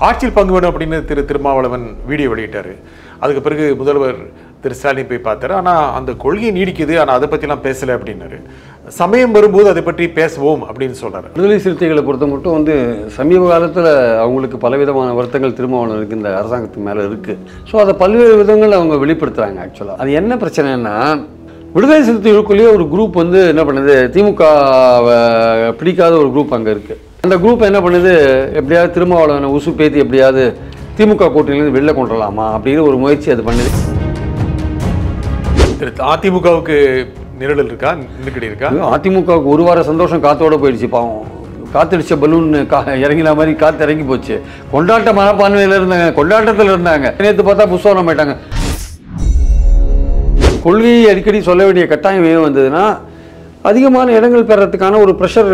ஆட்சியில் பங்கு வேணும் அப்படின்னு திருமாவளவன் வீடியோ வெளியிட்டார். அதுக்கு பிறகு முதல்வர் திரு ஸ்டாலின் போய் பார்த்தாரு. ஆனால் அந்த கொள்கை நீடிக்குது, ஆனால் அதை பற்றிலாம் பேசலை அப்படின்னாரு. சமயம் வரும்போது அதை பற்றி பேசுவோம் அப்படின்னு சொல்கிறார். விடுதலை சிறுத்தைகளை பொறுத்த மட்டும் சமீப காலத்தில் அவங்களுக்கு பலவிதமான வருத்தங்கள் திருமாவளவனுக்கு இந்த அரசாங்கத்துக்கு மேலே இருக்குது. ஸோ அதை பல்வேறு விதங்கள் அவங்க வெளிப்படுத்துகிறாங்க. ஆக்சுவலாக அது என்ன பிரச்சனைன்னா, விடுதலை சிறுத்தைகளுக்குள்ளேயே ஒரு குரூப் என்ன பண்ணுது, திமுகவை பிடிக்காத ஒரு குரூப் அங்கே இருக்குது. அந்த குரூப் என்ன பண்ணுது, எப்படியாவது திருமாவளவனை உசு பேத்தி எப்படியாவது திமுக கூட்டணியிலேருந்து வெளில கொண்டு வரலாமா அப்படின்னு ஒரு முயற்சி அது பண்ணுது. அதிமுகவுக்கு நிரடல் இருக்கா, நெருக்கடி இருக்கா? அதிமுகவுக்கு ஒரு வார சந்தோஷம் காத்தோட போயிடுச்சு. பாவம், காத்தடிச்ச பலூன் இறங்கின மாதிரி காற்று இறங்கி போச்சு. கொண்டாட்ட மனப்பான்மையில் இருந்தாங்க, கொண்டாட்டத்தில் இருந்தாங்க. நேற்று பார்த்தா புஸ்வானம் போயிட்டாங்க. கொள்கையை அடிக்கடி சொல்ல வேண்டிய கட்டாயம் ஏன் வந்ததுன்னா, அதிகமான இடங்கள் பெறத்துக்கான ஒரு ப்ரெஷர்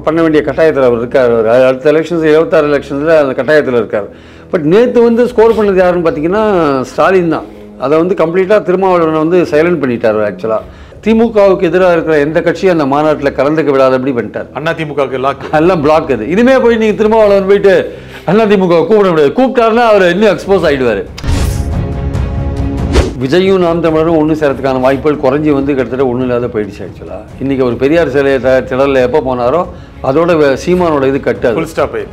பண்ண வேண்டிய கட்டாயத்தில் அவர் இருக்கார். அடுத்த எலெக்ஷன்ஸ் 26 எலெக்ஷன்ஸில் அந்த கட்டாயத்தில் இருக்கார். பட் நேற்று ஸ்கோர் பண்ணது யாருன்னு பார்த்தீங்கன்னா ஸ்டாலின் தான். அதை கம்ப்ளீட்டாக திருமாவளவனை சைலண்ட் பண்ணிட்டார். ஆக்சுவலாக திமுகவுக்கு எதிராக இருக்கிற எந்த கட்சியும் அந்த மாநாட்டில் கலந்துக்க விடாதபடி பண்ணிட்டார். அதிமுகவுக்கு எல்லாம் பிளாக். அது இனிமே போய் நீங்கள் திருமாவளவன் போயிட்டு அதிமுக கூப்பிட முடியாது. கூப்பிட்டாருன்னா அவர் இன்னும் எக்ஸ்போஸ் ஆகிடுவார். விஜயும் நாம் தமிழரும் ஒன்று சேரத்துக்கான வாய்ப்புகள் குறைஞ்சி கிட்டத்தட்ட ஒன்றும் இல்லாத போயிடுச்சு. ஆக்சுவலாக இன்றைக்கி ஒரு பெரியார் சிலையை திடலில் எப்போ போனாரோ அதோட சீமானோட இது கட்டாது,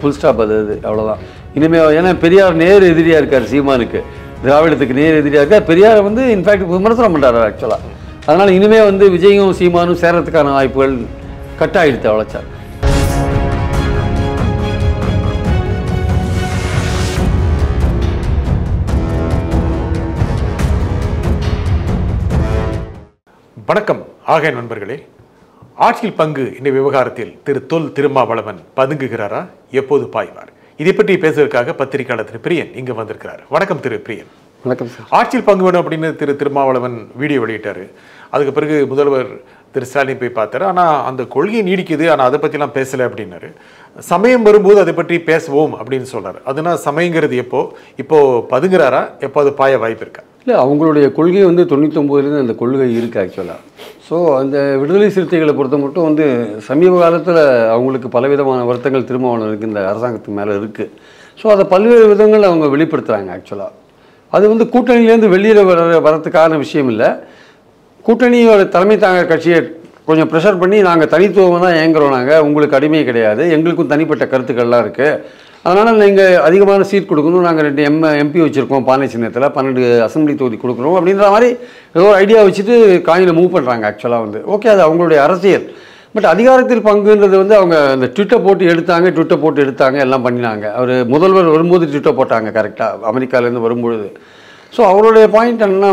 ஃபுல் ஸ்டாப். அது அவ்வளோதான். இனிமேல் ஏன்னா பெரியார் நேர் எதிரியாக இருக்கார் சீமானுக்கு, திராவிடத்துக்கு நேர் எதிரியாக இருக்கார். பெரியாரை இன்ஃபேக்ட் விமர்சனம் பண்ணுறாரு ஆக்சுவலாக. அதனால் இனிமேல் விஜயும் சீமானும் சேரத்துக்கான வாய்ப்புகள் கட்டாயிடுத்து. அவ்வளோச்சார். வணக்கம் ஆக நண்பர்களே. ஆட்சியில் பங்கு இந்த விவகாரத்தில் திருமாவளவன் பதுங்குகிறாரா, எப்போது பாய்வார்? இதை பற்றி பேசுவதற்காக பத்திரிகையாளர் திரு பிரியன் இங்கு வந்திருக்கிறார். வணக்கம் திரு பிரியன். வணக்கம் சார். ஆட்சியில் பங்கு வேணும் அப்படின்னு திருமாவளவன் வீடியோ வெளியிட்டார். அதுக்கு பிறகு முதல்வர் திரு ஸ்டாலின் போய் பார்த்தாரு. ஆனால் அந்த கொள்கை நீடிக்குது, ஆனால் அதை பற்றிலாம் பேசலை அப்படின்னாரு. சமயம் வரும்போது அதை பற்றி பேசுவோம் அப்படின்னு சொல்கிறார். அதுனா சமயங்கிறது இப்போது பதுங்குறாரா, எப்போது பாய வாய்ப்பு இருக்கா? இல்லை, அவங்களுடைய கொள்கை 99லேருந்து அந்த கொள்கை இருக்குது ஆக்சுவலாக. ஸோ அந்த விடுதலை சிறுத்தைகளை பொறுத்த மட்டும் சமீப காலத்தில் அவங்களுக்கு பலவிதமான வருத்தங்கள் திருமாவளவனுக்கு இந்த அரசாங்கத்துக்கு மேலே இருக்குது. ஸோ அதை பல்வேறு விதங்கள் அவங்க வெளிப்படுத்துகிறாங்க. ஆக்சுவலாக அது கூட்டணியிலேருந்து வெளியில் வரத்துக்கான விஷயம் இல்லை. கூட்டணியோட தலைமை தாங்க கட்சியை கொஞ்சம் ப்ரெஷர் பண்ணி நாங்கள் தனித்துவமாக தான் இயங்குறோம், நாங்கள் உங்களுக்கு அடிமை கிடையாது, எங்களுக்கும் தனிப்பட்ட கருத்துக்கள்லாம் இருக்குது, அதனால் நீங்கள் அதிகமான சீட் கொடுக்கணும், நாங்கள் 2 எம்பி வச்சுருக்கோம் பானை சின்னத்தில், 12 அசம்பிளி தொகுதி கொடுக்குறோம் அப்படின்ற மாதிரி ஏதோ ஒரு ஐடியா வச்சுட்டு காயில மூவ் பண்ணுறாங்க. ஆக்சுவலாக ஓகே, அது அவங்களுடைய அரசியல். பட் அதிகாரத்தில் பங்குன்றது அவங்க அந்த ட்விட்டர் போட்டு எடுத்தாங்க, எல்லாம் பண்ணினாங்க. அவர் முதல்வர் வரும்போது ட்விட்டர் போட்டாங்க கரெக்டாக, அமெரிக்காவிலேருந்து வரும்பொழுது. ஸோ அவருடைய பாயிண்ட் என்னன்னா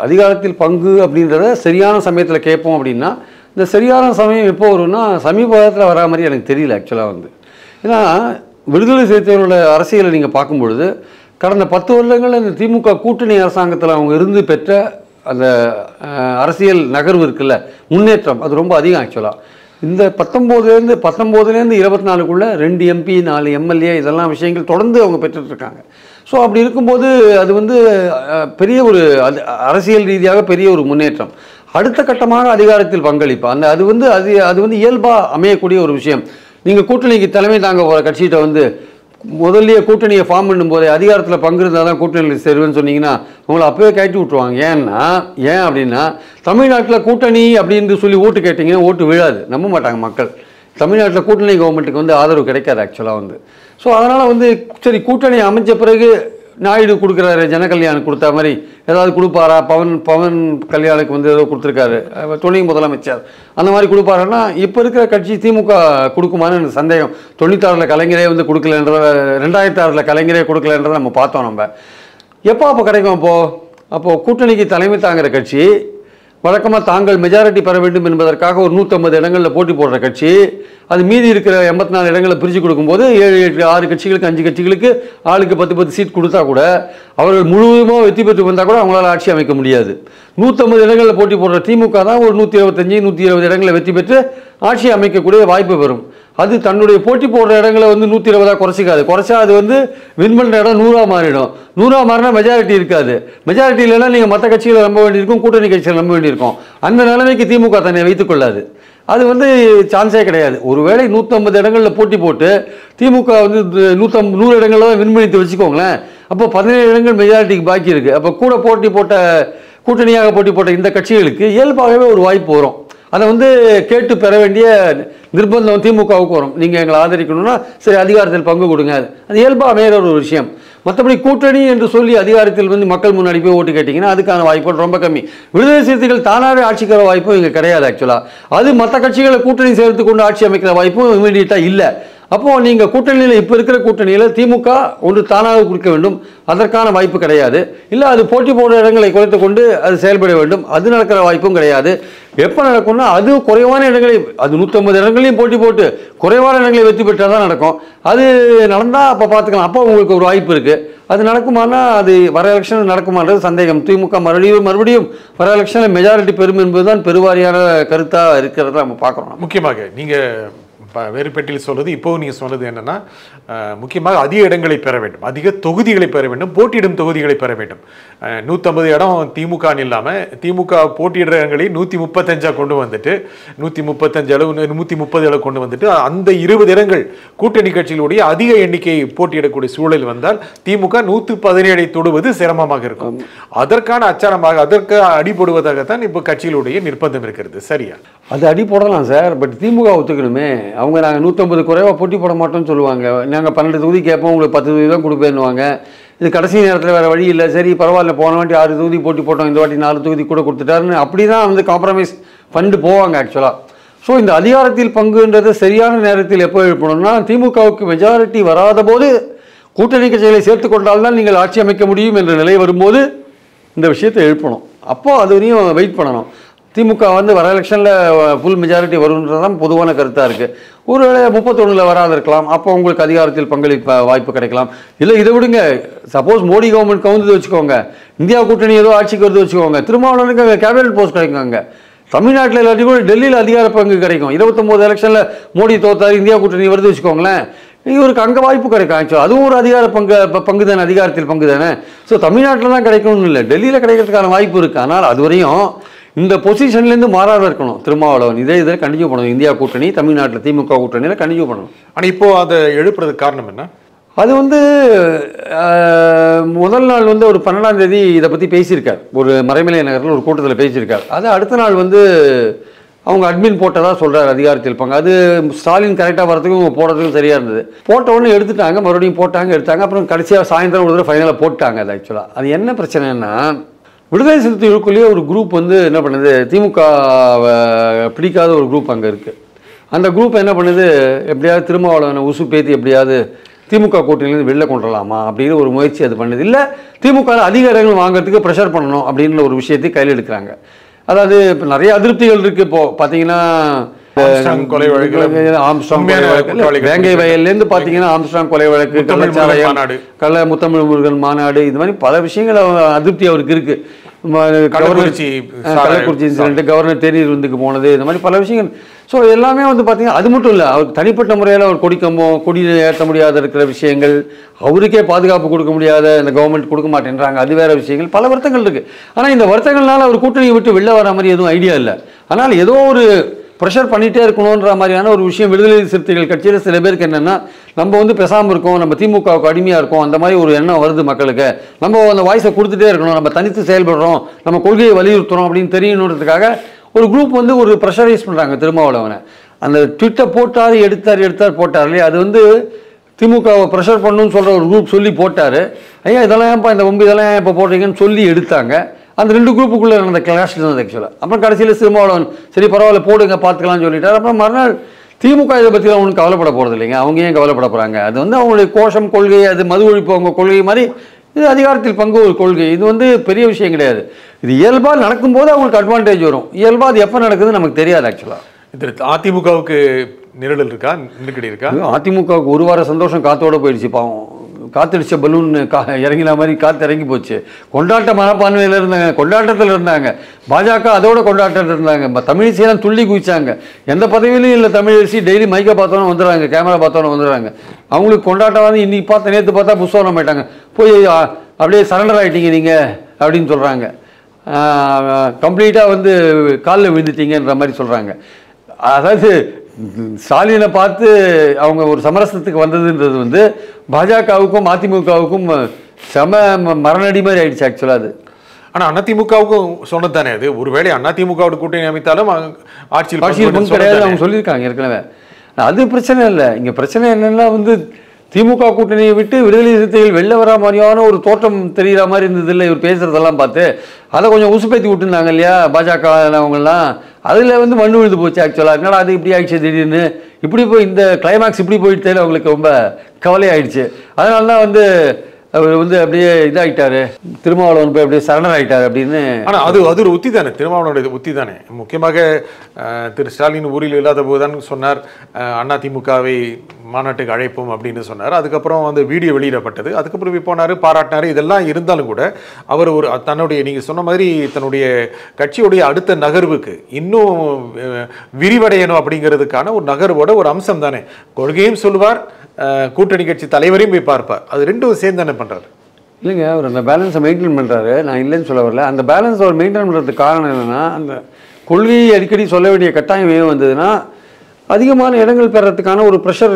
அதிகாரத்தில் பங்கு அப்படின்றத சரியான சமயத்தில் கேட்போம் அப்படின்னா, இந்த சரியான சமயம் எப்போ வரும்னா சமீப காலத்தில் வரா மாதிரி எனக்கு தெரியல. ஆக்சுவலாக ஏன்னா விடுதலை சிறுத்தைகளோட அரசியலை நீங்கள் பார்க்கும்பொழுது கடந்த 10 வருடங்களில் இந்த திமுக கூட்டணி அரசாங்கத்தில் அவங்க இருந்து பெற்ற அந்த அரசியல் நகர்வு இருக்குல்ல, முன்னேற்றம், அது ரொம்ப அதிகம். ஆக்சுவலாக இந்த 19லேருந்து 24க்குள்ளே 2 எம்பி 4 எம்எல்ஏ இதெல்லாம் விஷயங்கள் தொடர்ந்து அவங்க பெற்றுட்ருக்காங்க. ஸோ அப்படி இருக்கும்போது அது பெரிய ஒரு அரசியல் ரீதியாக பெரிய ஒரு முன்னேற்றம். அடுத்த கட்டமாக அதிகாரத்தில் பங்களிப்பு அது இயல்பாக அமையக்கூடிய ஒரு விஷயம். நீங்கள் கூட்டணிக்கு தலைமை தாங்க போகிற கட்சிகிட்ட முதல்லையே கூட்டணியை ஃபார்ம் பண்ணும்போதே அதிகாரத்தில் பங்கு இருந்தால் தான் கூட்டணியில் சேருவேன்னு சொன்னீங்கன்னா உங்களை அப்போவே கட்டி விட்ருவாங்க. ஏன் அப்படின்னா தமிழ்நாட்டில் கூட்டணி அப்படின்னு சொல்லி ஓட்டு கேட்டிங்கன்னா ஓட்டு விழாது, நம்ப மாட்டாங்க மக்கள். தமிழ்நாட்டில் கூட்டணி கவர்மெண்ட்டுக்கு ஆதரவு கிடைக்காது ஆக்சுவலாக. ஸோ அதனால் சரி கூட்டணி அமைச்ச பிறகு நாயுடு கொடுக்குறாரு, ஜனகல்யாணுக்கு கொடுத்தா மாதிரி ஏதாவது கொடுப்பாரா, பவன் கல்யாணுக்கு ஏதோ கொடுத்துருக்காரு துணை முதலமைச்சர், அந்த மாதிரி கொடுப்பாருன்னா இப்போ இருக்கிற கட்சி திமுக கொடுக்குமான்னு எனக்கு சந்தேகம். 96ல் கலைஞரே கொடுக்கலன்றத, 2006ல் கலைஞரே கொடுக்கலன்றதை நம்ம பார்த்தோம். நம்ம அப்போ கிடைக்கும்? அப்போது கூட்டணிக்கு தலைமை தாங்குகிற கட்சி வழக்கமாக தாங்கள் மெஜாரிட்டி பெற வேண்டும் என்பதற்காக ஒரு 150 இடங்களில் போட்டி போடுற கட்சி, அது மீதி இருக்கிற 84 இடங்களை பிரித்து கொடுக்கும்போது 7, 8, 6 கட்சிகளுக்கு 5 கட்சிகளுக்கு ஆளுக்கு 10 சீட் கொடுத்தா கூட அவர்கள் முழுவதுமாக வெற்றி பெற்று வந்தால் கூட அவங்களால ஆட்சி அமைக்க முடியாது. 150 இடங்களில் போட்டி போடுற திமுக தான் ஒரு 125, 120 இடங்களை வெற்றி பெற்று ஆட்சி அமைக்கக்கூடிய வாய்ப்பு பெறும். அது தன்னுடைய போட்டி போடுற இடங்களை 120 குறைச்சிக்காது. குறைச்சா அது வின் பண்ணுற இடம் 100 மாறிடும். 100 மாறினா மெஜாரிட்டி இருக்காது. மெஜாரிட்டி இல்லைன்னா நீங்கள் மற்ற கட்சிகளை நம்ப வேண்டியிருக்கும், கூட்டணி கட்சிகளை நம்ப வேண்டியிருக்கும். அந்த நிலைமைக்கு திமுக தன்னை வைத்துக் கொள்ளாது. அது வந்து சான்ஸே கிடையாது. ஒருவேளை 150 இடங்களில் போட்டி போட்டு திமுக வந்து 100 இடங்களில் தான் வின் பண்ணிட்டு வச்சுக்கோங்களேன். அப்போ 17 இடங்கள் மெஜாரிட்டிக்கு பாக்கி இருக்குது. அப்போ கூட கூட்டணியாக போட்டி போட்ட இந்த கட்சிகளுக்கு இயல்பாகவே ஒரு வாய்ப்பு வரும். அதை வந்து கேட்டு பெற வேண்டிய நிர்பந்தம் திமுகவுக்கு வரும். நீங்கள் எங்களை ஆதரிக்கணும்னா சரி அதிகாரத்தில் பங்கு கொடுங்க, அது இயல்பாக அமைகிற ஒரு விஷயம். மற்றபடி கூட்டணி என்று சொல்லி அதிகாரத்தில் வந்து மக்கள் முன்னாடி போய் ஓட்டு கேட்டிங்கன்னா அதுக்கான வாய்ப்புகள் ரொம்ப கம்மி. விடுதலை சிறுத்தைகள் தானாகவே ஆட்சிக்கிற வாய்ப்பும் இங்கே கிடையாது. ஆக்சுவலாக அது மற்ற கட்சிகளை கூட்டணி சேர்த்து கொண்டு ஆட்சி அமைக்கிற வாய்ப்பும் இமீடியட்டாக இல்லை. அப்போது நீங்கள் கூட்டணியில் இப்போ இருக்கிற கூட்டணியில் திமுக ஒன்று தானாக கொடுக்க வேண்டும், அதற்கான வாய்ப்பு கிடையாது. இல்லை அது போட்டி போடுற இடங்களை குறைத்து கொண்டு அது செயல்பட வேண்டும், அது நடக்கிற வாய்ப்பும் கிடையாது. எப்போ நடக்கும்னா அது குறைவான இடங்களை, அது 150 இடங்களையும் போட்டி போட்டு குறைவான இடங்களை வெற்றி பெற்றால் தான் நடக்கும். அது நடந்தால் அப்போ பார்த்துக்கலாம். அப்போ உங்களுக்கு ஒரு வாய்ப்பு இருக்குது. அது நடக்குமானா அது வர எலெக்ஷன் நடக்குமான்றது சந்தேகம். திமுக மறுபடியும் வர எலெக்ஷனில் மெஜாரிட்டி பெறும் என்பதுதான் பெருவாரியான கருத்தாக இருக்கிறத நம்ம பார்க்குறோம். முக்கியமாக நீங்கள் வேறு பெட்டியில் சொல்வது இப்போது நீங்கள் சொன்னது என்னென்னா முக்கியமாக அதிக இடங்களை பெற வேண்டும், அதிக தொகுதிகளை பெற வேண்டும், போட்டியிடும் தொகுதிகளை பெற வேண்டும். 150 இடம் திமுகன்னு இல்லாமல் திமுக போட்டியிடுற இடங்களை 135 கொண்டு வந்துட்டு 135 அளவு 130 அளவு கொண்டு வந்துட்டு அந்த 20 இடங்கள் கூட்டணி கட்சிகளுடைய அதிக எண்ணிக்கை போட்டியிடக்கூடிய சூழல் வந்தால் திமுக 117 தொடுவது சிரமமாக இருக்கும். அதற்கான அச்சாரமாக அதற்கு அடிபடுவதாகத்தான் இப்போ கட்சிகளுடைய நிர்பந்தம் இருக்கிறது. சரியா? அது அடி போடலாம் சார். பட் திமுக ஒத்துக்கணுமே. அவங்க நாங்கள் 150 குறைவாக போட்டி போட மாட்டோம்னு சொல்லுவாங்க. நாங்கள் 12 தொகுதி கேட்போம், உங்களுக்கு 10 தொகுதி தான் கொடுப்பேன்னுவாங்க. இது கடைசி நேரத்தில் வேறு வழி இல்லை, சரி பரவாயில்ல போன வாட்டி 6 தொகுதி போட்டி போட்டோம், இந்த வாட்டி 4 தொகுதி கூட கொடுத்துட்டாருன்னு அப்படி தான் வந்து காம்ப்ரமைஸ் பண்ணிட்டு போவாங்க ஆக்சுவலாக. ஸோ இந்த அதிகாரத்தில் பங்குன்றது சரியான நேரத்தில் எப்போ எழுப்பணும்னா திமுகவுக்கு மெஜாரிட்டி வராத போது கூட்டணி கட்சிகளை சேர்த்து கொண்டால்தான் நீங்கள் ஆட்சி அமைக்க முடியும் என்ற நிலை வரும்போது இந்த விஷயத்தை எழுப்பணும். அப்போது அது வரையும் வெயிட் பண்ணணும். திமுக வந்து வர எலெக்ஷனில் ஃபுல் மெஜாரிட்டி வரும்ன்றது தான் பொதுவான கருத்தாக இருக்குது. ஒருவேளை 31 வராது இருக்கலாம், அப்போ உங்களுக்கு அதிகாரத்தில் பங்களிப்ப வாய்ப்பு கிடைக்கலாம். இல்லை இதை விடுங்க, சப்போஸ் மோடி கவர்மெண்ட் கவுந்து வச்சுக்கோங்க, இந்தியா கூட்டணி ஏதோ ஆட்சிக்கு வருது வச்சுக்கோங்க, திருமாவளவனுக்கு கேபினட் போஸ்ட் கிடைக்குங்க. தமிழ்நாட்டில் எல்லாத்தையும் கூட டெல்லியில் அதிகார பங்கு கிடைக்கும். 29 எலெக்ஷனில் மோடி தோத்தாரு, இந்தியா கூட்டணி வருது வச்சுக்கோங்களேன், இவருக்கு அங்கே வாய்ப்பு கிடைக்கும். ஆக்சுவலாக அதுவும் ஒரு அதிகார பங்கு தானே, அதிகாரத்தில் பங்கு தானே. ஸோ தமிழ்நாட்டில் தான் கிடைக்கணும்னு இல்லை, டெல்லியில் கிடைக்கிறதுக்கான வாய்ப்பு இருக்குது. ஆனால் அதுவரையும் இந்த பொசிஷன்லேருந்து மாறாத இருக்கணும் திருமாவளவன். இதை கண்டினியூ பண்ணணும். இந்தியா கூட்டணி தமிழ்நாட்டில் திமுக கூட்டணியில் கண்டினியூ பண்ணணும். ஆனால் இப்போது அதை எழுப்புறதுக்கு காரணம் என்ன? அது வந்து முதல் நாள் வந்து ஒரு 12ஆம் தேதி இதை பற்றி பேசியிருக்கார், ஒரு மறைமலை நகரில் ஒரு கூட்டத்தில் பேசியிருக்கார். அது அடுத்த நாள் வந்து அவங்க அட்மின் போட்டதாக சொல்கிறார் அதிகாரத்தில் பங்கு. அது ஸ்டாலின் கரெக்டாக வரதுக்கும் போடுறதுக்கும் சரியாக இருந்தது. போட்ட உடனே எடுத்துட்டாங்க, மறுபடியும் போட்டாங்க, எடுத்தாங்க. அப்புறம் கடைசியாக சாயந்தரம் ஒரு தடவை ஃபைனலாக போட்டாங்க. அது ஆக்சுவலாக அது என்ன பிரச்சனைன்னா, விடுதலை சிறுத்தைகளுக்குள்ளேயே ஒரு குரூப் வந்து என்ன பண்ணுது, திமுக பிடிக்காத ஒரு குரூப் அங்கே இருக்குது. அந்த குரூப் என்ன பண்ணுது, எப்படியாவது திருமாவளவனை உசுப்பேத்தி எப்படியாவது திமுக கூட்டணியிலேருந்து வெளில கொண்டுடலாமா அப்படின்னு ஒரு முயற்சி அது பண்ணுது. இல்லை திமுக அதிக இடங்கள் வாங்குறதுக்கு ப்ரெஷர் பண்ணணும் அப்படின்ற ஒரு விஷயத்தை கையில் எடுக்கிறாங்க. அதாவது இப்போ நிறைய அதிருப்திகள் இருக்குது. இப்போது பார்த்தீங்கன்னா வேங்கை வயல்லேருந்து பார்த்தீங்கன்னா ஆம்ஸ்ட்ராங் கொலை வழக்கு, கள்ள முத்தமிழ் முருகன் மாநாடு, இது மாதிரி பல விஷயங்கள் அதிருப்தி அவருக்கு இருக்குது. கள்ளக்குறிச்சி இன்சிடென்ட், கவர்னர் தேநீர் விருந்துக்கு போனது, இந்த மாதிரி பல விஷயங்கள். ஸோ எல்லாமே வந்து பார்த்தீங்கன்னா அது மட்டும் இல்லை, அவருக்கு தனிப்பட்ட முறையில் அவர் கொடி ஏற்ற முடியாத இருக்கிற விஷயங்கள், அவருக்கே பாதுகாப்பு கொடுக்க முடியாத இந்த கவர்மெண்ட் கொடுக்க மாட்டேன்றாங்க, அது வேறு விஷயங்கள், பல வருத்தங்கள் இருக்குது. ஆனால் இந்த வருத்தங்கள்னால அவர் கூட்டணியை விட்டு வெளில வர மாதிரி எதுவும் ஐடியா இல்லை. ஆனால் ஏதோ ஒரு ப்ரெஷர் பண்ணிகிட்டே இருக்கணுன்ற மாதிரியான ஒரு விஷயம் விடுதலை சிறுத்தைகள் கட்சியில் சில பேருக்கு என்னென்னா, நம்ம வந்து பேசாமல் இருக்கோம், நம்ம திமுகவுக்கு அடிமையாக இருக்கோம், அந்த மாதிரி ஒரு எண்ணம் வருது மக்களுக்கு. நம்ம அந்த வாய்ஸை கொடுத்துட்டே இருக்கணும், நம்ம தனித்து செயல்படுறோம், நம்ம கொள்கையை வலியுறுத்துறோம் அப்படின்னு தெரியணுன்றதுக்காக ஒரு குரூப் வந்து ஒரு ப்ரெஷரைஸ் பண்ணுறாங்க திருமாவளவனை. அந்த ட்விட்டை எடுத்தார் போட்டார் இல்லையா, அது வந்து திமுகவை ப்ரெஷர் பண்ணணும்னு சொல்கிற ஒரு குரூப் சொல்லி போட்டார். ஐயா இதெல்லாம் ஏன்ப்பா இந்த இதெல்லாம் ஏன் இப்போ போடுறீங்கன்னு சொல்லி எடுத்தாங்க. அந்த ரெண்டு குரூப்புக்குள்ளே நடந்த கிளாஷ் இருந்தது ஆக்சுவலாக. அப்புறம் கடைசியில் திருமாவளவன் சரி பரவாயில்ல போடுங்க பார்த்துக்கலாம்னு சொல்லிட்டார். அப்புறம் மறுநாள் திமுக இதை பற்றிலாம் ஒன்றும் கவலைப்பட போகிறது இல்லைங்க, அவங்க ஏன் கவலைப்பட போகிறாங்க, அது வந்து அவங்களுடைய கோஷம் கொள்கை, அது மது ஒழிப்பு அவங்க கொள்கை மாதிரி, இது அதிகாரத்தில் பங்கு ஒரு கொள்கை, இது வந்து பெரிய விஷயம் கிடையாது. இது இயல்பாக நடக்கும்போது அவங்களுக்கு அட்வான்டேஜ் வரும், இயல்பாக அது எப்போ நடக்குதுன்னு நமக்கு தெரியாது ஆக்சுவலாக. இது அதிமுகவுக்கு நிரல் இருக்கா, நெருக்கடி இருக்கா? அதிமுகவுக்கு ஒரு வார சந்தோஷம் காத்தோடு போயிடுச்சு. பாவம், காத்தடிச்ச பலூன் இறங்கின மாதிரி காற்று இறங்கி போச்சு. கொண்டாட்ட மனப்பான்மையில் இருந்தாங்க, கொண்டாட்டத்தில் இருந்தாங்க. பாஜக அதோட கொண்டாட்டத்தில் இருந்தாங்க. தமிழிசையெல்லாம் துள்ளி குதிச்சாங்க. எந்த பதவியிலையும் இல்லை தமிழிசை, டெய்லி மைக்கை பார்த்தோன்னு வந்துடுறாங்க, கேமரா பார்த்தோன்னு வந்துடுறாங்க. அவங்களுக்கு கொண்டாட்டம் வந்து இன்றைக்கி பார்த்தா நேற்று பார்த்தா புஷ்வானம் ஆயிட்டாங்க, போய் அப்படியே சரண்டர் ஆகிட்டீங்க நீங்கள் அப்படின்னு சொல்கிறாங்க. கம்ப்ளீட்டாக வந்து காலில் விழுந்துட்டீங்கன்ற மாதிரி சொல்கிறாங்க. அதாவது ஸ்டாலினை பார்த்து அவங்க ஒரு சமரசத்துக்கு வந்ததுன்றது வந்து பாஜகவுக்கும் அதிமுகவுக்கும் செம மரணடி மாதிரி ஆயிடுச்சு ஆக்சுவலாக அது. ஆனால் அதிமுகவுக்கும் சொன்னது தானே அது, ஒருவேளை அதிமுகவோட கூட்டணி அமைத்தாலும் ஆட்சியில் கிடையாது அவங்க சொல்லியிருக்காங்க ஏற்கனவே. அது பிரச்சனை இல்லை. இங்கே பிரச்சனை என்னென்னா வந்து திமுக கூட்டணியை விட்டு விடுதலை சிறுத்தைகள் வெளில வரா மாதிரியான ஒரு தோற்றம் தெரிகிற மாதிரி இருந்தது இல்லை இவர் பேசுகிறதெல்லாம் பார்த்து. அதை கொஞ்சம் உசுப்பேற்றி விட்டுருந்தாங்க இல்லையா பாஜக அவங்கெல்லாம், அதில் வந்து மண்ணு விழுந்து போச்சு ஆக்சுவலாக. என்னடா அது இப்படி ஆயிடுச்சு திடீர்னு, இப்படி போய் இந்த கிளைமாக்ஸ் இப்படி போயிட்டு அவங்களுக்கு ரொம்ப கவலையாயிடுச்சு. அதனால தான் வந்து அவர் வந்து அப்படியே இதாகிட்டாரு, திருமாவளவன் போய் அப்படியே சரணர் ஆகிட்டார் அப்படின்னு. ஆனால் அது ஒரு உத்தி தானே, திருமாவளவனுடைய உத்தி தானே. முக்கியமாக திரு ஸ்டாலின் ஊரில் இல்லாத போது தான் சொன்னார் அதிமுகவை மாநாட்டுக்கு அழைப்போம் அப்படின்னு சொன்னார். அதுக்கப்புறம் அந்த வீடியோ வெளியிடப்பட்டது, அதுக்கப்புறம் போனார் பாராட்டினார். இதெல்லாம் இருந்தாலும் கூட அவர் ஒரு தன்னுடைய நீங்கள் சொன்ன மாதிரி தன்னுடைய கட்சியுடைய அடுத்த நகர்வுக்கு இன்னும் விரிவடையணும் அப்படிங்கிறதுக்கான ஒரு நகர்வோட ஒரு அம்சம் தானே. கொள்கையும் சொல்லுவார், கூட்டணி கட்சி தலைவரையும் போய் பார்ப்பார். அது ரெண்டும் சேர்ந்து தானே பண்ணுறாரு. இல்லைங்க, அவர் அந்த பேலன்ஸை மெயின்டைன் பண்ணுறாரு, நான் இல்லைன்னு சொல்ல வரல. அந்த பேலன்ஸ் அவர் மெயின்டைன் பண்ணுறதுக்கு காரணம் என்னென்னா, அந்த கொள்கையை அடிக்கடி சொல்ல வேண்டிய கட்டாயம் ஏன் வந்ததுன்னா, அதிகமான இடங்கள் பெறத்துக்கான ஒரு ப்ரெஷர்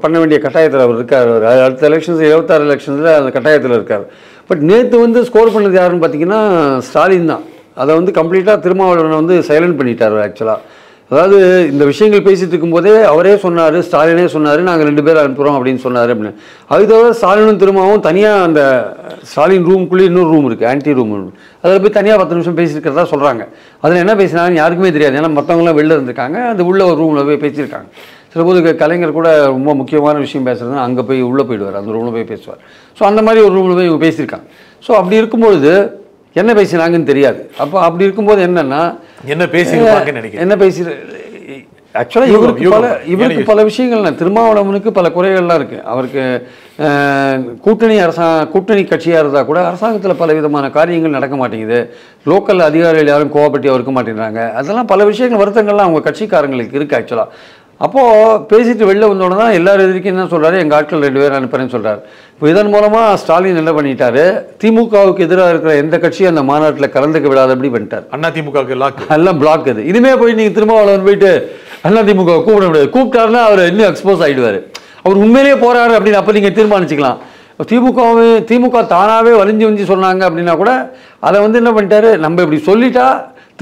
பண்ண வேண்டிய கட்டாயத்தில் அவர் இருக்கார். அவர் அடுத்த எலெக்ஷன்ஸ் 26 எலெக்ஷன்ஸில் அந்த கட்டாயத்தில் இருக்கார். பட் நேற்று வந்து ஸ்கோர் பண்ணது யாருன்னு பார்த்தீங்கன்னா ஸ்டாலின் தான். அதை வந்து கம்ப்ளீட்டாக திருமாவளவனை வந்து சைலண்ட் பண்ணிட்டார் ஆக்சுவலாக. அதாவது இந்த விஷயங்கள் பேசிட்டு இருக்கும்போதே அவரே சொன்னார், ஸ்டாலினே சொன்னார், நாங்கள் 2 பேர் அனுப்புகிறோம் அப்படின்னு சொன்னார் அப்படின்னு. அது தவிர ஸ்டாலினும் திருமாவும் தனியாக அந்த ஸ்டாலின் ரூமுக்குள்ளே இன்னொரு ரூம் இருக்குது, ஆன்டி ரூம், அதில் போய் தனியாக 10 நிமிஷம் பேசியிருக்கிறதா சொல்கிறாங்க. அதில் என்ன பேசினாங்கன்னு யாருக்குமே தெரியாது, ஏன்னா மற்றவங்களாம் வெளில இருந்திருக்காங்க, அந்த உள்ள ஒரு ரூமில் போய் பேசியிருக்காங்க. சில போது கலைஞர் கூட ரொம்ப முக்கியமான விஷயம் பேசுகிறதுனா அங்கே போய் உள்ளே போயிடுவார், அந்த ரூமில் போய் பேசுவார். ஸோ அந்த மாதிரி ஒரு ரூமில் போய் இவங்க பேசியிருக்காங்க. ஸோ அப்படி இருக்கும்பொழுது என்ன பேசினாங்கன்னு தெரியாது. அப்போ அப்படி இருக்கும்போது என்னன்னா என்ன பேசி ஆக்சுவலாக இவருக்கு பல விஷயங்கள்லாம், திருமாவளவனுக்கு பல குறைகள்லாம் இருக்குது. அவருக்கு கூட்டணி கட்சியாக இருந்தால் கூட அரசாங்கத்தில் பல விதமான காரியங்கள் நடக்க மாட்டேங்குது, லோக்கல் அதிகாரிகள் யாரும் கோவப்பட்டு இருக்க மாட்டேங்கிறாங்க. அதெல்லாம் பல விஷயங்கள் வருத்தங்கள்லாம் அவங்க கட்சிக்காரங்களுக்கு இருக்குது ஆக்சுவலாக. அப்போது பேசிட்டு வெளில வந்தோடனே தான் எல்லாரும் எதிர்க்கும் என்ன சொல்கிறாரு, எங்கள் ஆட்கள் 2 பேர் அனுப்புகிறேன்னு சொல்கிறார். இப்போ இதன் மூலமாக ஸ்டாலின் என்ன பண்ணிட்டாரு, திமுகவுக்கு எதிராக இருக்கிற எந்த கட்சியும் அந்த மாநாட்டில் கலந்துக்க விடாதபடி பண்ணிட்டார். அதிமுகவுக்கு எல்லாம் பிளாக். அது இனிமே போய் நீங்கள் திருமாவளவன் போயிட்டு அதிமுக கூப்பிட முடியாது, கூப்பிட்டாருன்னா அவர் இன்னும் எக்ஸ்போஸ் ஆகிடுவார். அவர் உண்மையிலேயே போகிறாரு அப்படின்னு அப்போ நீங்கள் தீர்மானிச்சிக்கலாம். திமுக தானாகவே வலிஞ்சு சொன்னாங்க அப்படின்னா கூட அதை வந்து என்ன பண்ணிட்டாரு, நம்ம இப்படி சொல்லிட்டா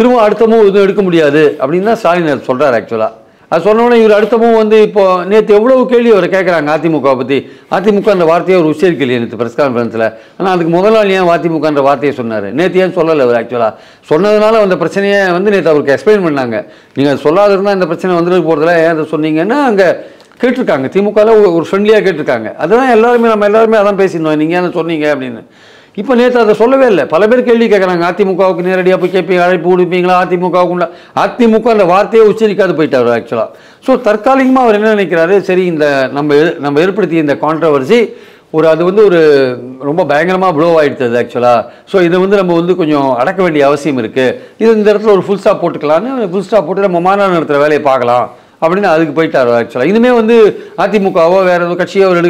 திரும்ப அடுத்தமும் எதுவும் எடுக்க முடியாது அப்படின்னு தான் ஸ்டாலின் சொல்கிறார் ஆக்சுவலாக. அது சொன்னோன்னே இவர் அடுத்தமும் வந்து இப்போ நேற்று எவ்வளவு கேள்வி அவரை கேட்குறாங்க அதிமுகவை பற்றி. அதிமுக அந்த வார்த்தையை அவர் உச்சரிக்கலையே நேற்று ப்ரெஸ் கான்ஃபரன்ஸில். ஆனால் அதுக்கு முதல் நாள் ஏன் அதிமுகன்ற வார்த்தையை சொன்னார், நேற்று ஏன் சொல்லலை அவர் ஆக்சுவலாக. சொன்னதுனால அந்த பிரச்சனையை வந்து நேற்று அவருக்கு எக்ஸ்பிளைன் பண்ணாங்க. நீங்கள் அது சொல்லாத இருந்தால் இந்த பிரச்சனை வந்துட்டு போகிறதுல ஏன் அதை சொன்னீங்கன்னா அங்கே கேட்டிருக்காங்க, திமுகவில் ஒரு ஃப்ரெண்ட்லியாக கேட்டிருக்காங்க. அதுதான் நம்ம எல்லாருமே அதான் பேசியிருந்தோம், நீங்கள் ஏன் சொன்னீங்க அப்படின்னு. இப்போ நேற்று அதை சொல்லவே இல்லை. பல பேர் கேள்வி கேட்குறாங்க, அதிமுகவுக்கு நேரடியாக போய் கேட்பீங்க, அழைப்பு கொடுப்பீங்களா அதிமுகவுக்குள்ள. அதிமுக அந்த வார்த்தையை உச்சரிக்காது போயிட்டார் ஆக்சுவலாக. ஸோ தற்காலிகமாக அவர் என்ன நினைக்கிறாரு, சரி இந்த நம்ம ஏற்படுத்திய இந்த கான்ட்ரவர்சி அது வந்து ஒரு ரொம்ப பயங்கரமாக ப்ளோ ஆகிடுது ஆக்சுவலாக. ஸோ இதை வந்து நம்ம வந்து கொஞ்சம் அடக்க வேண்டிய அவசியம் இருக்குது. இது இந்த இடத்துல ஒரு ஃபுல் ஸ்டாப் போட்டுக்கலான்னு ஃபுல் ஸ்டாப் போட்டு நம்ம மாநாடு நடத்துகிற வேலையை பார்க்கலாம் அப்படின்னு அதுக்கு போயிட்டார் ஆக்சுவலாக. இனிமேல் வந்து அதிமுகவோ வேறு ஏதோ கட்சியோ அவர்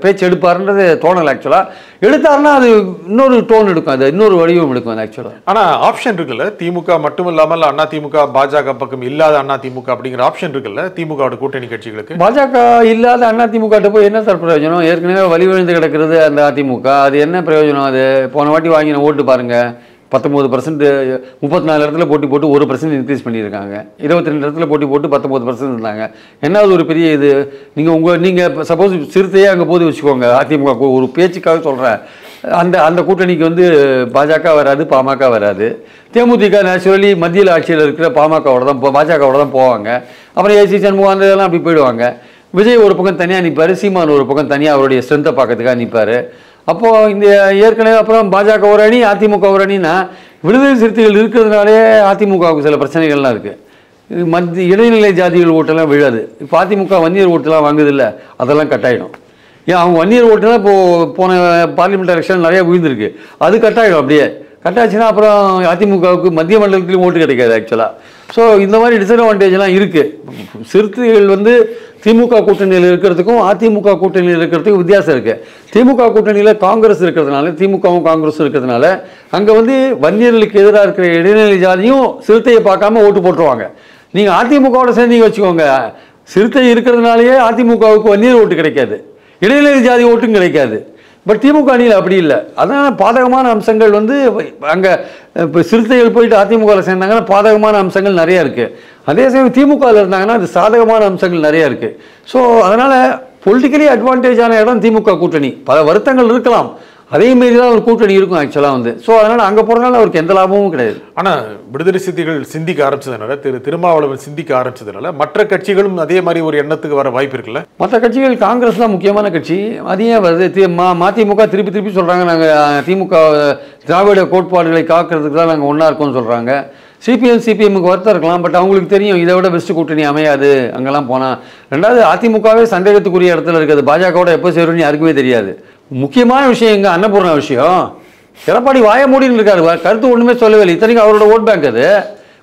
பேச்சு எடுப்பாருன்றது தோணலை ஆக்சுவலாக. எடுத்தாருன்னா அது இன்னொரு டோன் எடுக்கும், அது இன்னொரு வடிவம் எடுக்கும் அது ஆக்சுவலாக. ஆனால் ஆப்ஷன் இருக்குல்ல, திமுக மட்டும் இல்லாமல் அதிமுக பாஜக பக்கம் இல்லாத அதிமுக அப்படிங்கிற ஆப்ஷன் இருக்குல்ல திமுகவோட கூட்டணி கட்சிகளுக்கு. பாஜக இல்லாத அதிமுக போய் என்ன சார் பிரயோஜனம், ஏற்கனவே வலிவிழுந்து கிடக்கிறது அந்த அதிமுக, அது என்ன பிரயோஜனம். அது போன வாட்டி வாங்கின ஓட்டு பாருங்கள், 19%, 34 இடத்துல போட்டி போட்டு 1% இன்க்ரீஸ் பண்ணியிருக்காங்க. 22 இடத்துல போட்டி போட்டு 19% இருந்தாங்க. என்னாவது ஒரு பெரிய இது. நீங்கள் சப்போஸ் சிறுத்தையே அங்கே போது வச்சுக்கோங்க, அதிமுக ஒரு பேச்சுக்காக சொல்கிறேன், அந்த கூட்டணிக்கு வந்து பாஜக வராது, பாமக வராது. தேமுதிக நேச்சுரலி மத்தியில் ஆட்சியில் இருக்கிற பாஜகவோட தான் போவாங்க. அப்புறம் ஏசி சண்முகம் இதெல்லாம் அப்படி போயிடுவாங்க. விஜய் ஒரு பக்கம் தனியாக நிற்பார், சீமான் ஒரு பக்கம் தனியாக அவருடைய ஸ்ட்ரென்த்தை பார்க்கறதுக்காக நிற்பார். அப்போது இந்த ஏற்கனவே அப்புறம் பாஜக ஒரு அணி, அதிமுக ஒரு அணின்னா விடுதலை சிறுத்தைகள் இருக்கிறதுனாலே அதிமுகவுக்கு சில பிரச்சனைகள்லாம் இருக்குது. இடைநிலை ஜாதிகள் ஓட்டெல்லாம் விழாது. இப்போ அதிமுக வன்னியர் ஓட்டெல்லாம் வாங்குதில்லை, அதெல்லாம் கட்டாயிடும். ஏன் அவங்க வன்னியர் ஓட்டுலாம் இப்போது போன பார்லிமெண்ட் எலெக்ஷன் நிறையா விழுந்திருக்கு, அது கட்டாயிடும். அப்படியே கட்டாச்சுன்னா அப்புறம் அதிமுகவுக்கு மத்திய மண்டலத்திலையும் ஓட்டு கிடைக்காது ஆக்சுவலாக. ஸோ இந்த மாதிரி டிஸ்அட்வான்டேஜ்லாம் இருக்குது. சிறுத்தைகள் வந்து திமுக கூட்டணியில் இருக்கிறதுக்கும் அதிமுக கூட்டணியில் இருக்கிறதுக்கும் வித்தியாசம் இருக்குது. திமுக கூட்டணியில் காங்கிரஸ் இருக்கிறதுனால, திமுகவும் காங்கிரஸும் இருக்கிறதுனால அங்கே வந்து வன்னியர்களுக்கு எதிராக இருக்கிற இடைநிலை ஜாதியும் சிறுத்தையை பார்க்காம ஓட்டு போட்டுருவாங்க. நீங்கள் அதிமுகவோட சேர்ந்து வச்சுக்கோங்க, சிறுத்தை இருக்கிறதுனாலேயே அதிமுகவுக்கு வன்னியர் ஓட்டு கிடைக்காது, இடைநிலை ஜாதி ஓட்டும் கிடைக்காது. பட் திமுக அணியில் அப்படி இல்லை. அதனால் பாதகமான அம்சங்கள் வந்து அங்கே இப்போ சிறுத்தைகள் போயிட்டு அதிமுகவில் சேர்ந்தாங்கன்னா பாதகமான அம்சங்கள் நிறையா இருக்குது. அதே சமயம் திமுகவில் இருந்தாங்கன்னா அது சாதகமான அம்சங்கள் நிறையா இருக்குது. ஸோ அதனால் பொலிட்டிக்கலி அட்வான்டேஜான இடம் திமுக கூட்டணி. பல வருத்தங்கள் இருக்கலாம், அதே மாரி தான் ஒரு கூட்டணி இருக்கும் ஆக்சுவலாக வந்து. ஸோ அதனால் அங்கே போகிறதுனால அவருக்கு எந்த லாபமும் கிடையாது. ஆனால் விடுதலை சிறுத்தைகள் சிந்திக்க ஆரம்பிச்சதுனால, திருமாவளவன் சிந்திக்க ஆரம்பிச்சதுனால மற்ற கட்சிகளும் அதே மாதிரி ஒரு எண்ணத்துக்கு வர வாய்ப்பு இருக்குல்ல? மற்ற கட்சிகள், காங்கிரஸ் தான் முக்கியமான கட்சி, அது ஏன் வருது? மதிமுக திருப்பி சொல்கிறாங்க நாங்கள் திமுக திராவிட கோட்பாடுகளை காக்கிறதுக்கு தான் நாங்கள் ஒன்றா இருக்கோம்னு சொல்கிறாங்க. சிபிஎம்முக்கு வருத்தம் இருக்கலாம், பட் அவங்களுக்கு தெரியும் இதை விட பெஸ்ட் கூட்டணி அமையாது அங்கெல்லாம் போனால். ரெண்டாவது அதிமுகவே சந்தேகத்துக்குரிய இடத்துல இருக்குது, பாஜகவோட எப்போ சேரும்னு யாருக்குமே தெரியாது. முக்கியமான விஷயம் எங்கள் அன்னபூர்ணா விஷயம், எடப்பாடி வாய மூடின்னு இருக்காரு, கருத்து ஒன்றுமே சொல்லவே இல்லை. இத்தனைக்கும் அவரோட ஓட் பேங்க் அது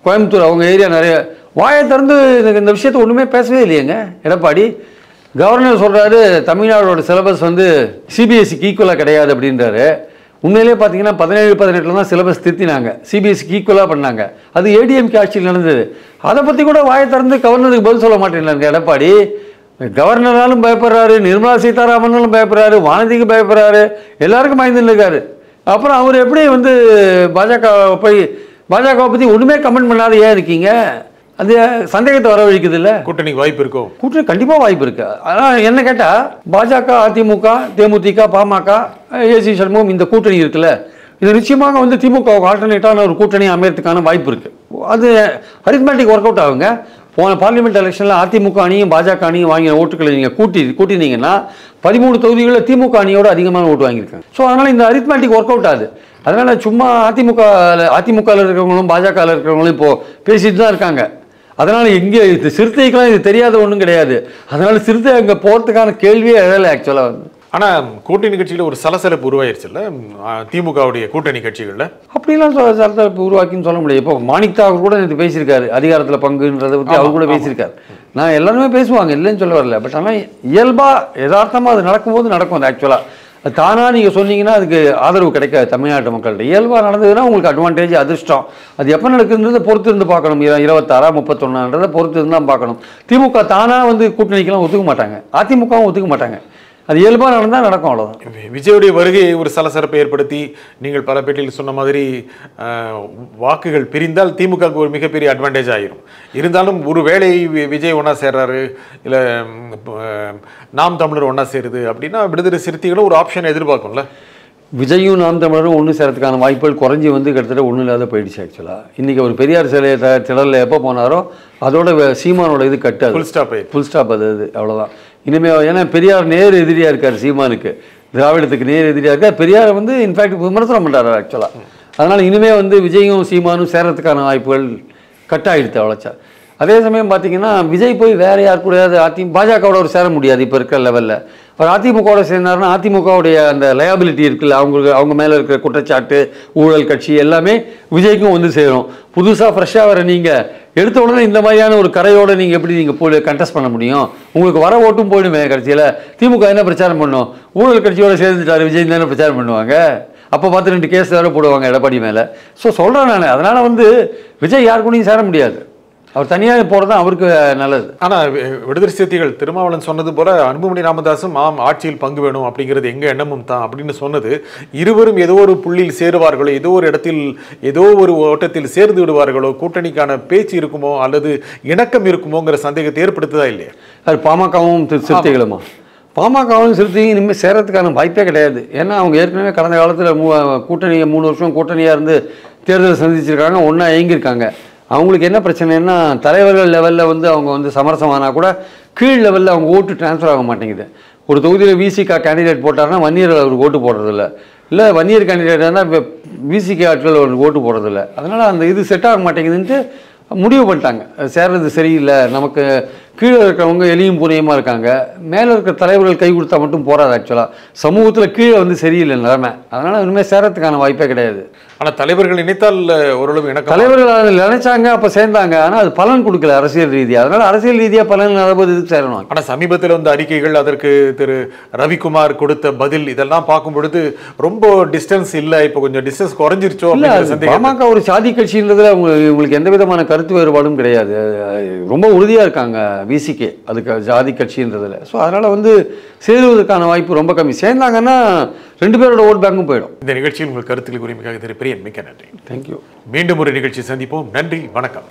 கோயம்புத்தூர், அவங்க ஏரியா நிறைய வாயை திறந்து இந்த விஷயத்தை ஒன்றுமே பேசவே இல்லையேங்க எடப்பாடி. கவர்னர் சொல்கிறாரு தமிழ்நாடோட சிலபஸ் வந்து சிபிஎஸ்சிக்கு ஈக்குவலாக கிடையாது அப்படின்றாரு. உண்மையிலே பார்த்தீங்கன்னா 17-18 தான் சிலபஸ் திருத்தினாங்க, சிபிஎஸ்சிக்கு ஈக்குவலாக பண்ணாங்க. அது ஏடிஎம்கே ஆட்சியில் நடந்தது. அதை பற்றி கூட வாயை திறந்து கவர்னருக்கு பதில் சொல்ல மாட்டேங்கிறாங்க எடப்பாடி. கவர்னராலும் பயப்படுறாரு, நிர்மலா சீதாராமனாலும் பயப்படுறாரு, வானதிக்கு பயப்படுறாரு, எல்லாருக்கும் பயந்துன்னு இருக்காரு. அப்புறம் அவர் எப்படி வந்து பாஜகவை பற்றி ஒன்றுமே கமெண்ட் பண்ணாத ஏன் இருக்கீங்க? அது சந்தேகத்தை வரவழைக்குது இல்லை? கூட்டணிக்கு வாய்ப்பு இருக்கும், கூட்டணி கண்டிப்பாக வாய்ப்பு இருக்கு. ஆனால் என்ன கேட்டால் பாஜக, அதிமுக, தேமுதிக, பாமக, ஏசி சண்முகம் இந்த கூட்டணி இருக்குல்ல, இது நிச்சயமாக வந்து திமுகவுக்கு ஆல்டர்னேட்டான ஒரு கூட்டணி அமையறதுக்கான வாய்ப்பு இருக்குது. அது அரித்மேட்டிக் ஒர்க் அவுட் ஆகுங்க. போன பார்லிமெண்ட் எலெக்ஷனில் அதிமுக அணியும் பாஜக அணியும் வாங்கின ஓட்டுகளை நீங்கள் கூட்டினீங்கன்னா 13 தொகுதிகளில் திமுக அணியோட அதிகமான ஓட்டு வாங்கியிருக்காங்க. ஸோ அதனால் இந்த அரித்மேட்டிக் ஒர்க் அவுட் ஆகுது. அதனால் சும்மா அதிமுகவில் இருக்கிறவங்களும் பாஜகவில் இருக்கிறவங்களும் இப்போது பேசிட்டு தான் இருக்காங்க. அதனால் இங்கே இது சிறுத்தைக்கெல்லாம் இது தெரியாத ஒன்றும் கிடையாது. அதனால் சிறுத்தை அங்கே போகிறதுக்கான கேள்வியே எழலை ஆக்சுவலாக வந்து. ஆனால் கூட்டணி கட்சியில் ஒரு சலசலப்பு உருவாயிருச்சுல்ல திமுகவுடைய கூட்டணி கட்சிகளில்? அப்படிலாம் சலசலப்பு உருவாக்கின்னு சொல்ல முடியாது. இப்போ மாணிக் தாகூர் கூட இது பேசியிருக்காரு, அதிகாரத்தில் பங்குன்றதை பற்றி அவர் கூட பேசியிருக்காரு. நான் எல்லாருமே பேசுவாங்க, இல்லைன்னு சொல்ல வரல. பட் ஆனால் இயல்பாக யதார்த்தமாக அது நடக்கும்போது நடக்கும். அது ஆக்சுவலாக அது தானாக நீங்கள் சொன்னீங்கன்னா அதுக்கு ஆதரவு கிடைக்காது தமிழ்நாட்டு மக்கள்கிட்ட. இயல்பாக நடந்ததுன்னா உங்களுக்கு அட்வான்டேஜ், அதிர்ஷ்டம். அது எப்போ நடக்குதுன்றதை பொறுத்து இருந்து பார்க்கணும். 26 31 பொறுத்து இருந்து தான் பார்க்கணும். திமுக தானாக வந்து கூட்டணிக்கெல்லாம் ஒத்துக்க மாட்டாங்க, அதிமுகவும் ஒத்துக்க மாட்டாங்க. அது இயல்பாக நடந்தால் நடக்கும், அவ்வளோதான். விஜயுடைய வருகையை ஒரு சலசலப்பை ஏற்படுத்தி நீங்கள் பல பேட்டியில் சொன்ன மாதிரி வாக்குகள் பிரிந்தால் திமுகவுக்கு ஒரு மிகப்பெரிய அட்வான்டேஜ் ஆகிரும். இருந்தாலும் ஒரு வேளை விஜய் ஒன்றா சேர்றாரு, இல்லை நாம் தமிழர் ஒன்றா சேருது அப்படின்னா விடுதலை சிறுத்தைகளும் ஒரு ஆப்ஷனை எதிர்பார்க்கும்ல. விஜயும் நாம் தமிழரும் ஒன்று சேரத்துக்கான வாய்ப்புகள் குறைஞ்சி வந்து கிட்டத்தட்ட ஒன்றும் இல்லாத போயிடுச்சு ஆக்சுவலாக. இன்றைக்கி ஒரு பெரியார் சிலையை திடலில் எப்போ போனாரோ அதோட சீமானோட இது கட்டாது, ஃபுல் ஸ்டாப் அது அவ்வளோதான். இனிமேல் ஏன்னா பெரியார் நேர் எதிரியாக இருக்கார் சீமானுக்கு, திராவிடத்துக்கு நேர் எதிரியாக இருக்கார். பெரியார் வந்து இன்ஃபேக்ட் விமர்சனம் பண்ணுறாரு ஆக்சுவலாக. அதனால் இனிமேல் வந்து விஜயும் சீமானும் சேரத்துக்கான வாய்ப்புகள் கட்டாயிடுது அவ்வளோச்சா. அதே சமயம் பார்த்தீங்கன்னா விஜய் போய் வேறு யார் கூடயாவது பாஜகவோட ஒரு சேர முடியாது இப்போ இருக்கிற லெவலில். அவர் அதிமுகவோட சேர்ந்தாருன்னா அதிமுகவுடைய அந்த லயபிலிட்டி இருக்குல்ல, அவங்க மேலே இருக்கிற குற்றச்சாட்டு, ஊழல் கட்சி எல்லாமே விஜய்க்கும் வந்து சேரும். புதுசாக ஃப்ரெஷ்ஷாக வர நீங்கள் எடுத்த உடனே இந்த மாதிரியான ஒரு கரையோடு நீங்கள் எப்படி நீங்கள் போய் கண்டெஸ்ட் பண்ண முடியும்? உங்களுக்கு வர ஓட்டும் போயிடுமே. கட்சியில் திமுக என்ன பிரச்சாரம் பண்ணும்? ஊழல் கட்சியோட சேர்ந்துட்டார் விஜய் தானே பிரச்சாரம் பண்ணுவாங்க. அப்போ பார்த்து 2 கேஸ் வேறு போடுவாங்க எடப்பாடி மேலே. ஸோ சொல்கிறேன் நான், அதனால் வந்து விஜய் யார் கூடயும் சேர முடியாது, அவர் தனியாக போகிறது தான் அவருக்கு நல்லது. ஆனால் விடுதலை சிறுத்தைகள் திருமாவளவன் சொன்னது போல அன்புமணி ராமதாஸும் ஆட்சியில் பங்கு வேணும் அப்படிங்கிறது எங்கள் எண்ணமும் தான் அப்படின்னு சொன்னது. இருவரும் ஏதோ ஒரு புள்ளியில் சேருவார்களோ, ஏதோ ஒரு இடத்தில் ஏதோ ஒரு ஓட்டத்தில் சேர்ந்து விடுவார்களோ, கூட்டணிக்கான பேச்சு இருக்குமோ அல்லது இணக்கம் இருக்குமோங்கிற சந்தேகத்தை ஏற்படுத்துதா இல்லையா? அது பாமகவும் சிறுத்தைகளுமா? பாமகவும் சிறுத்தையும் இனிமேல் சேரத்துக்கான வாய்ப்பே கிடையாது. ஏன்னா அவங்க ஏற்கனவே கடந்த காலத்தில் கூட்டணியை 3 வருஷம் கூட்டணியாக இருந்து தேர்தலை சந்திச்சிருக்காங்க, ஒன்றா இயங்கியிருக்காங்க. அவங்களுக்கு என்ன பிரச்சனைன்னா தலைவர்கள் லெவலில் வந்து அவங்க வந்து சமரசமானால் கூட கீழ் லெவலில் அவங்க ஓட்டு டிரான்ஸ்ஃபர் ஆக மாட்டேங்குது. ஒரு தொகுதியில் விசிகா கேண்டிடேட் போட்டாருன்னா வன்னியர் அவருக்கு ஓட்டு போடுறதில்ல, இல்லை வன்னியர் கேண்டிடேட்னா இப்போ விசிகே ஆட்கள் அவருக்கு ஓட்டு போடுறதில்ல. அதனால் அந்த இது செட் ஆக மாட்டேங்குதுன்ட்டு முடிவு பண்ணிட்டாங்க, சேர்றது சரியில்லை, நமக்கு கீழே இருக்கிறவங்க எலியும் பூனையுமா இருக்காங்க. மேலே இருக்கிற தலைவர்கள் கை கொடுத்தா மட்டும் போறாது. ஆக்சுவலாக சமூகத்தில் கீழே வந்து சரியில்லை நிலைமை. அதனால் இனிமேல் சேரத்துக்கான வாய்ப்பே கிடையாது. ஆனால் தலைவர்கள் நினைத்தால் ஓரளவு எனக்கு தலைவர்கள் அதில் நினைச்சாங்க, அப்போ சேர்ந்தாங்க. ஆனால் அது பலன் கொடுக்கல அரசியல் ரீதியாக. அதனால் அரசியல் ரீதியாக பலன் நடப்பது இதுக்கு சேரணும். ஆனால் சமீபத்தில் வந்த அறிக்கைகள், அதற்கு திரு ரவிக்குமார் கொடுத்த பதில், இதெல்லாம் பார்க்கும் பொழுது ரொம்ப டிஸ்டன்ஸ் இல்லை, இப்போ கொஞ்சம் டிஸ்டன்ஸ் குறைஞ்சிருச்சோ அப்படிங்கிற சந்தேகம். பாமக ஒரு சாதி கட்சின்றதுல உங்களுக்கு எந்த விதமான கருத்து வேறுபாடும் கிடையாது. ரொம்ப உறுதியாக இருக்காங்க விசிகே அதுக்கு ஜாதி கட்சின்றதுல. ஸோ அதனால் வந்து சேருவதற்கான வாய்ப்பு ரொம்ப கம்மி. சேர்ந்தாங்கன்னா 2 பேரோட ஓட் பேங்கும் போயிடும். இந்த நிகழ்ச்சியில் உங்கள் கருத்துக்கள் உரிமைக்காக திரு பிரியன் மிக்க நன்றி. தேங்க்யூ. மீண்டும் ஒரு நிகழ்ச்சி சந்திப்போம். நன்றி, வணக்கம்.